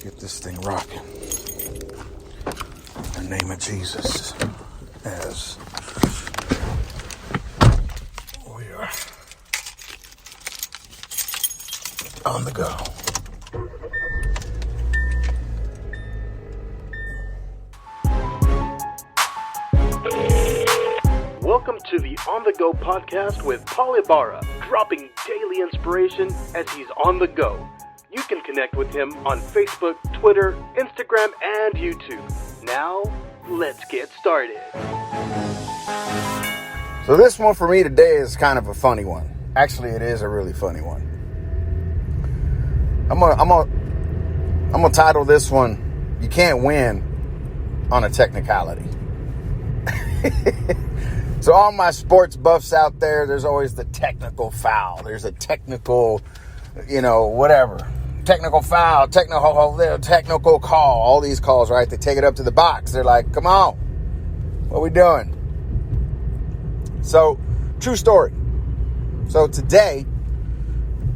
Get this thing rocking. In the name of Jesus, as we are on the go. Welcome to the On The Go podcast with Paul Ibarra, dropping daily inspiration as he's on the go. You can connect with him on Facebook, Twitter, Instagram, and YouTube. Now, let's get started. So this one for me today is kind of a funny one. Actually, it is a really funny one. I'm gonna title this one, "You Can't Win on a Technicality." So all my sports buffs out there, there's always the technical foul. There's a technical, whatever. Technical foul, technical call, all these calls, right? They take it up to the box. They're like, come on, what are we doing? So, true story. So today,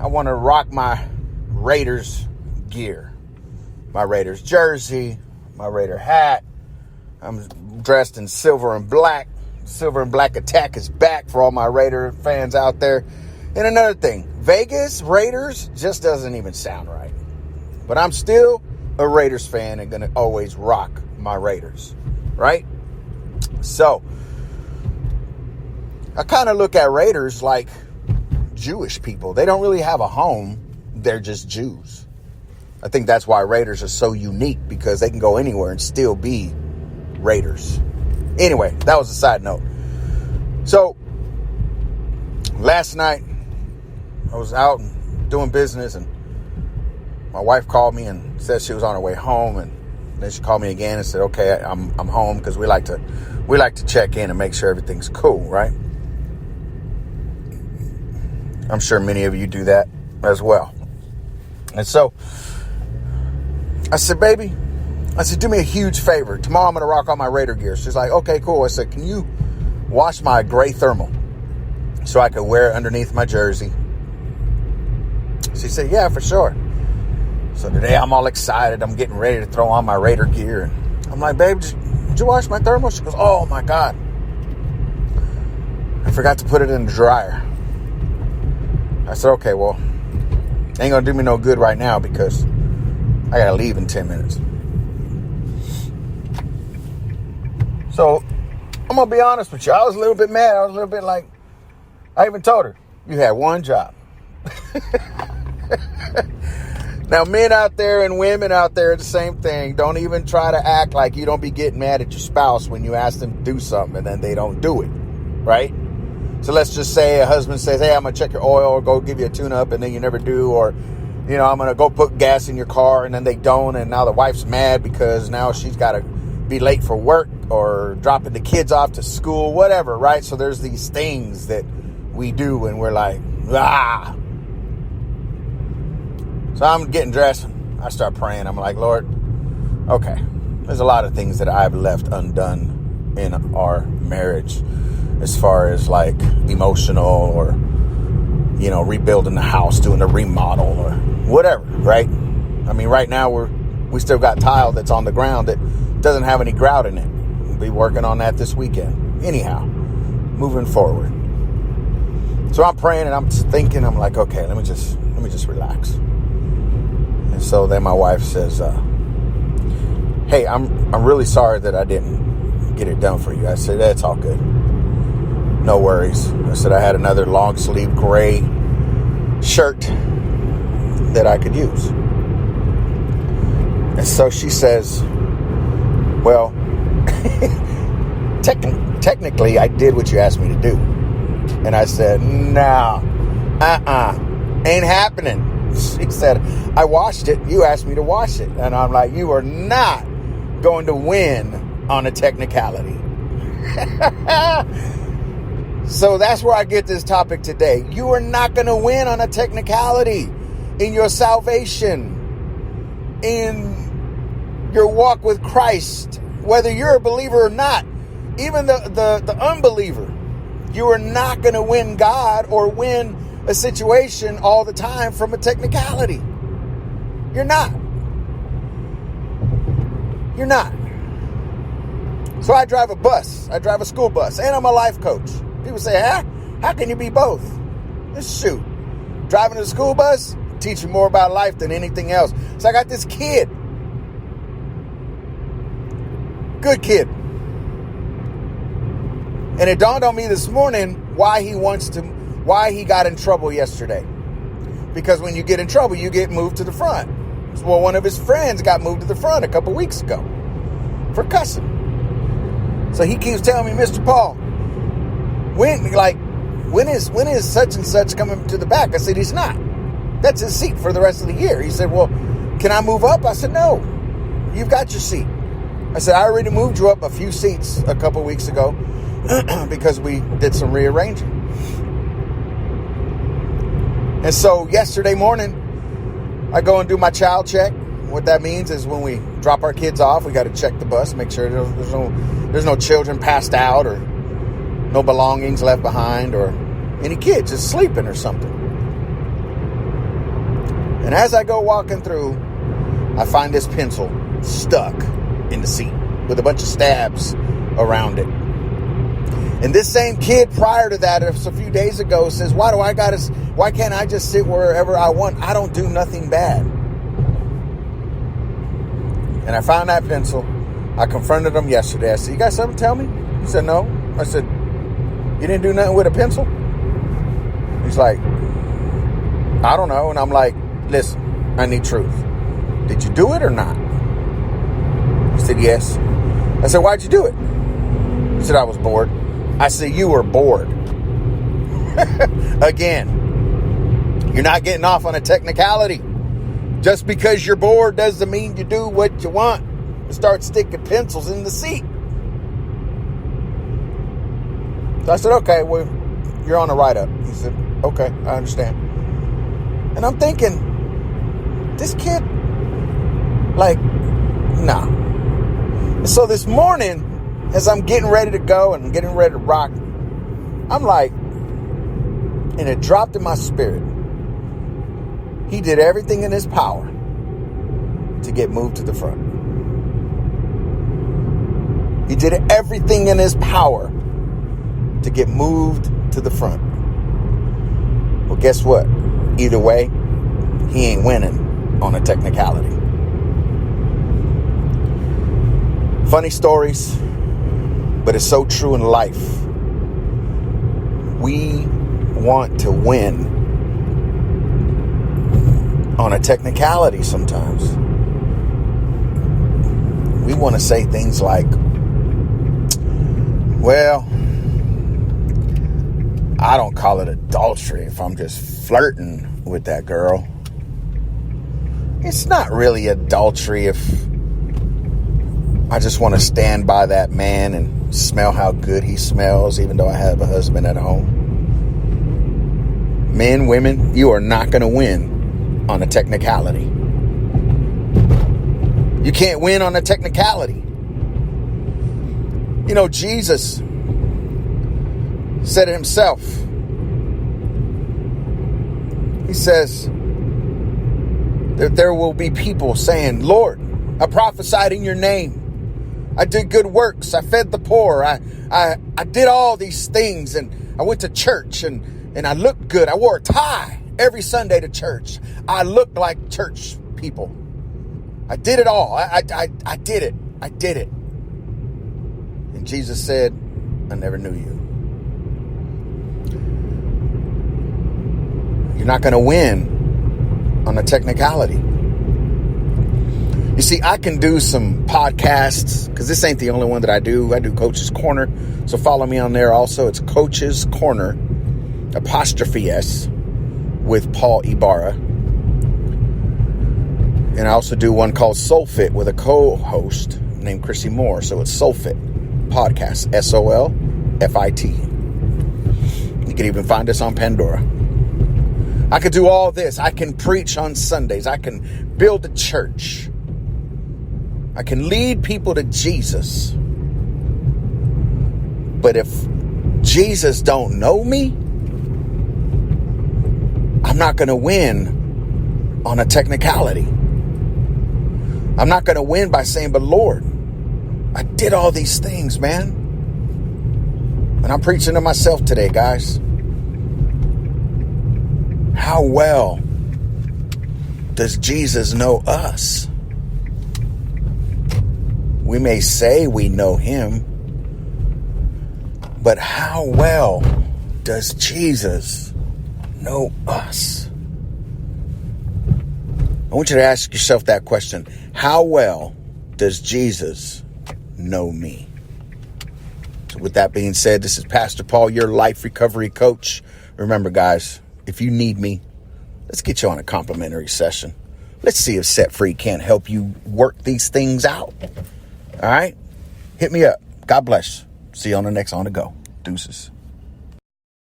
I want to rock my Raiders gear. My Raiders jersey, my Raider hat. I'm dressed in silver and black. Silver and black attack is back for all my Raider fans out there. And another thing, Vegas Raiders just doesn't even sound right. But I'm still a Raiders fan and going to always rock my Raiders, right? So, I kind of look at Raiders like Jewish people. They don't really have a home. They're just Jews. I think that's why Raiders are so unique, because they can go anywhere and still be Raiders. Anyway, that was a side note. So, last night, I was out and doing business, and my wife called me and said she was on her way home, and then she called me again and said, "Okay, I'm home," because we like to check in and make sure everything's cool, right? I'm sure many of you do that as well. And so I said, "Baby," I said, "do me a huge favor. Tomorrow I'm going to rock all my Raider gear." She's like, "Okay, cool." I said, "Can you wash my gray thermal so I could wear it underneath my jersey?" She said, "Yeah, for sure." So today I'm all excited. I'm getting ready to throw on my Raider gear. I'm like, "Babe, did you wash my thermal?" She goes, "Oh my God, I forgot to put it in the dryer." I said, "Okay, well, ain't going to do me no good right now because I got to leave in 10 minutes. So I'm going to be honest with you. I was a little bit mad. I was a little bit like, I even told her, "You had one job." Now, men out there and women out there are the same thing. Don't even try to act like you don't be getting mad at your spouse when you ask them to do something and then they don't do it, right? So let's just say a husband says, "Hey, I'm going to check your oil or go give you a tune-up," and then you never do. Or, "I'm going to go put gas in your car," and then they don't. And now the wife's mad because now she's got to be late for work or dropping the kids off to school, whatever, right? So there's these things that we do and we're like, ah. So I'm getting dressed. I start praying. I'm like, "Lord, okay, there's a lot of things that I've left undone in our marriage as far as like emotional or, rebuilding the house, doing a remodel or whatever, right? I mean, right now we still got tile that's on the ground that doesn't have any grout in it. We'll be working on that this weekend. Anyhow, moving forward. So I'm praying and I'm thinking, I'm like, okay, let me just relax. And so then my wife says, "Hey, I'm really sorry that I didn't get it done for you." I said, "That's all good. No worries." I said, "I had another long sleeve gray shirt that I could use." And so she says, "Well, technically I did what you asked me to do." And I said, "No, ain't happening." She said, "I washed it. You asked me to wash it." And I'm like, "You are not going to win on a technicality." So that's where I get this topic today. You are not going to win on a technicality in your salvation, in your walk with Christ, whether you're a believer or not. Even the unbeliever, you are not going to win God or win a situation all the time from a technicality. You're not. You're not. So I drive a bus. I drive a school bus. And I'm a life coach. People say, how can you be both? Just shoot. Driving a school bus, teaching more about life than anything else. So I got this kid. Good kid. And it dawned on me this morning why he got in trouble yesterday. Because when you get in trouble, you get moved to the front. Well, one of his friends got moved to the front a couple weeks ago for cussing. So he keeps telling me, Mr. Paul, when is such and such coming to the back? I said, he's not. That's his seat for the rest of the year. He said, well, can I move up? I said, no, you've got your seat. I said, I already moved you up a few seats a couple weeks ago because we did some rearranging. And so yesterday morning, I go and do my child check. What that means is when we drop our kids off, we got to check the bus, make sure there's no children passed out or no belongings left behind or any kids just sleeping or something. And as I go walking through, I find this pencil stuck in the seat with a bunch of stabs around it. And this same kid prior to that, a few days ago, says, why can't I just sit wherever I want? I don't do nothing bad. And I found that pencil. I confronted him yesterday. I said, you got something to tell me? He said, no. I said, you didn't do nothing with a pencil? He's like, I don't know. And I'm like, listen, I need truth. Did you do it or not? He said, yes. I said, why'd you do it? He said, I was bored. I said, you were bored. Again, you're not getting off on a technicality. Just because you're bored doesn't mean you do what you want. You start sticking pencils in the seat. So I said, okay, well, you're on a write-up. He said, okay, I understand. And I'm thinking, this kid, nah. And so this morning, as I'm getting ready to go and getting ready to rock, I'm like, and it dropped in my spirit. He did everything in his power to get moved to the front. He did everything in his power to get moved to the front. Well, guess what? Either way, he ain't winning on a technicality. Funny stories, but it's so true in life. We want to win on a technicality sometimes. We want to say things like, well, I don't call it adultery if I'm just flirting with that girl. It's not really adultery if I just want to stand by that man and smell how good he smells, even though I have a husband at home. Men, women, you are not going to win on a technicality. You can't win on a technicality. You know, Jesus said it himself. He says that there will be people saying, Lord, I prophesied in your name. I did good works. I fed the poor. I did all these things, and I went to church and I looked good. I wore a tie every Sunday to church. I looked like church people. I did it all. I did it. I did it. And Jesus said, I never knew you. You're not going to win on a technicality. You see, I can do some podcasts because this ain't the only one that I do. I do Coach's Corner. So follow me on there also. It's Coach's Corner, 'S, with Paul Ibarra. And I also do one called Soul Fit with a co-host named Chrissy Moore. So it's Soul Fit Podcast, SOLFIT. You can even find us on Pandora. I could do all this. I can preach on Sundays. I can build a church. I can lead people to Jesus. But if Jesus don't know me, I'm not going to win on a technicality. I'm not going to win by saying, but Lord, I did all these things, man. And I'm preaching to myself today, guys. How well does Jesus know us? We may say we know him, but how well does Jesus know us? I want you to ask yourself that question. How well does Jesus know me? So with that being said, this is Pastor Paul, your life recovery coach. Remember, guys, if you need me, let's get you on a complimentary session. Let's see if Set Free can't help you work these things out. All right? Hit me up. God bless. See you on the next On The Go. Deuces.